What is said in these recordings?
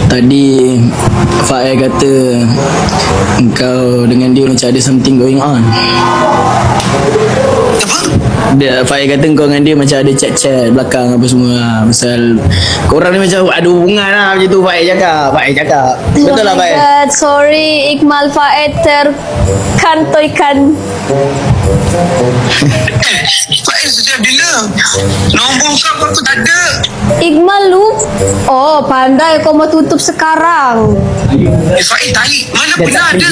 Tadi Faik kata kau dengan dia macam ada something going on. Faik kata kau dengan dia macam ada chat-chat belakang apa semua. Pasal korang ni macam ada hubungan lah macam tu. Faik cakap betul lah Faik? God, sorry Iqmal Faik terkantoikan. Faik sejak bila? Nombor kau aku tak ada. Iqmal lu. Oh, pandai kau mau tutup sekarang. Faik tahi. Mana pernah ada?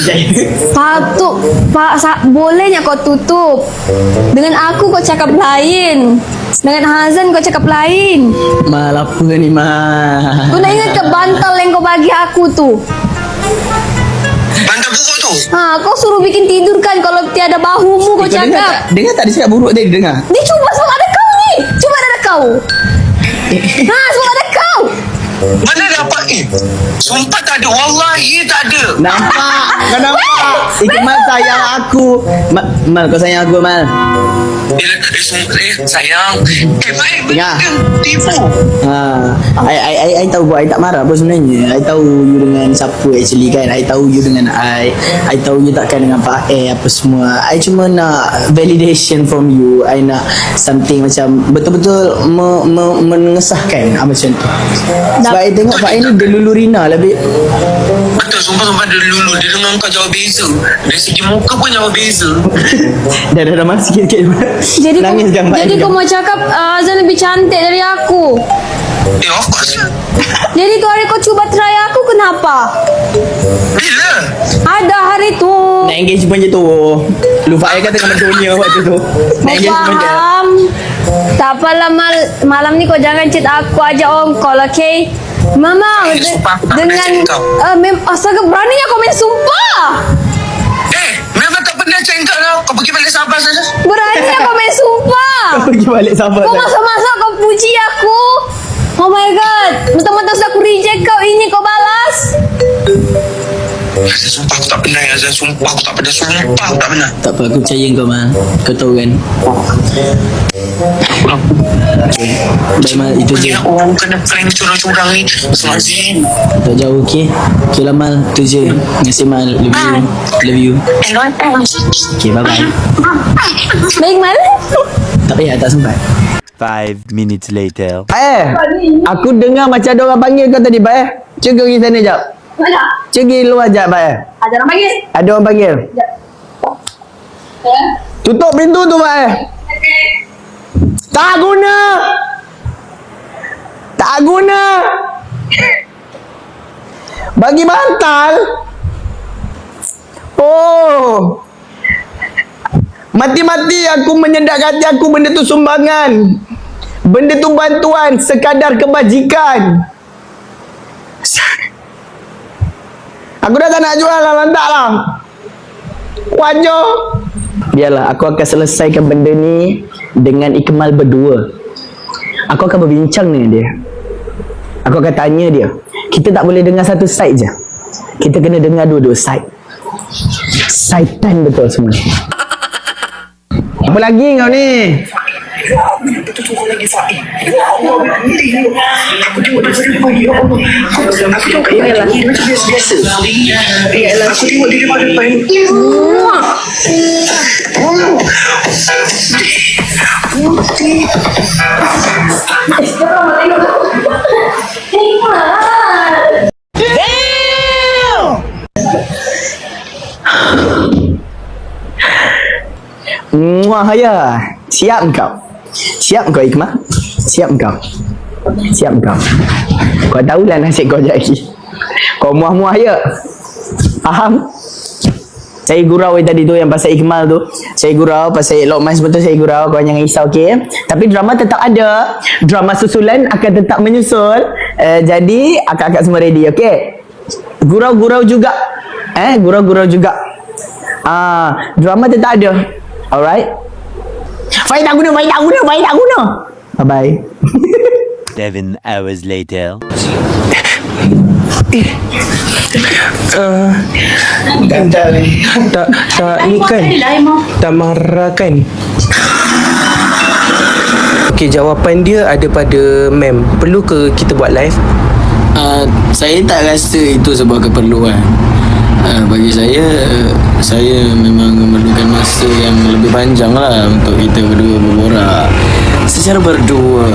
Patut bolehnya kau tutup. Dengan aku kau cakap lain. Dengan Hazan kau cakap lain. Mal apa ni Mal? Kau nak ingat ke bantal yang kau bagi aku tu? Bantal buruk tu. Kau suruh bikin tidur kan kalau tiada bahumu kau cakap. Dengar tak dia cakap buruk tadi, dengar? Ni cuba sebab ada kau ni. Cuba ada kau. Sebab ada kau. Mana dapat? Sumpah tak ada. Wallahi tak ada. Nampak? Kau nampak? Iqmal sayang aku. Mal, kau sayang aku Mal. Sayang. Faik Ya. betul tipu. I tahu buat I tak marah pun sebenarnya. I tahu you dengan siapa actually kan. I tahu you dengan I tahu you takkan dengan Pak apa semua. I cuma nak validation from you. I nak something macam betul-betul mengesahkan macam tu. Sebab I tengok Pak ni dia lulu Rina lah babe. Betul, sumpah dia lulu. Dia dengan kau jauh beza. Dari segi muka pun jauh beza. Dah masuk sikit-sikit. Jadi kau mau cakap Azan lebih cantik dari aku. Of course lah. Jadi tu hari kau cuba try aku kenapa? Bila? Ada hari tu. Nak engagement je tu. Lupa I kata dengan Donia waktu tu. Nak engagement je. Faham. Tak apalah malam ni kau jangan chat aku aja om call, okay? Mama dengan astaga beraninya kau main sumpah. Memang tak pernah cakap kau pergi balik Sabah saja. Beraninya kau main sumpah. Kau pergi balik Sabah. Kau masa-masa kau puji aku. Oh my god, mentang-mentang sudah aku reject kau, ini kau balas. Sumpah aku tak pernah Azan. Sumpah aku tak pernah. Tak apa, aku percaya kau Mal. Kau tahu kan. Okay. Baik Mal, itu je. Orang kena prank curang-curang ni. Azim. Tak jauh, okay? Okay lah Mal, itu je. Terima kasih Mal. Love you. Okay, bye-bye. Baik Mal. Tak payah, tak sempat. 5 minutes later. Aku dengar macam ada orang panggil kau tadi, Cuba pergi sana jap. Mana? Cuba pergi luar jap, Ada orang panggil. Ada orang panggil. Tutup pintu tu, Tak guna. Bagi bantal. Oh. Mati-mati aku menyedak hati aku benda tu sumbangan. Benda tu bantuan sekadar kebajikan. Aku dah tak nak jual lah, lantak lah. Wajah. Biarlah, aku akan selesaikan benda ni dengan Iqmal berdua. Aku akan berbincang dengan dia. Aku akan tanya dia. Kita tak boleh dengar satu side je. Kita kena dengar dua-dua side. Syaitan betul semua. Apa lagi kau ni? Muah ya. Siap kau Iqmal? Siap kau. Kau tahulah nasib kau lagi. Kau muah-muah ya. Faham? Saya gurau tadi tu yang pasal Iqmal tu. Saya gurau pasal Lokman betul saya gurau. Kau jangan risau, okey? Tapi drama tetap ada. Drama susulan akan tetap menyusul. Jadi akak-akak semua ready, okey? Gurau-gurau juga. Gurau-gurau juga. Drama tetap ada. Alright? Faik tak guna. Bye-bye. 7 hours later. Tak ni kan. Tak marah kan. Okey, jawapan dia ada pada mem. Perlu ke kita buat live? Saya tak rasa itu sebuah keperluan. Bagi saya memang memerlukan masa yang lebih panjang lah untuk kita berdua berborak secara berdua.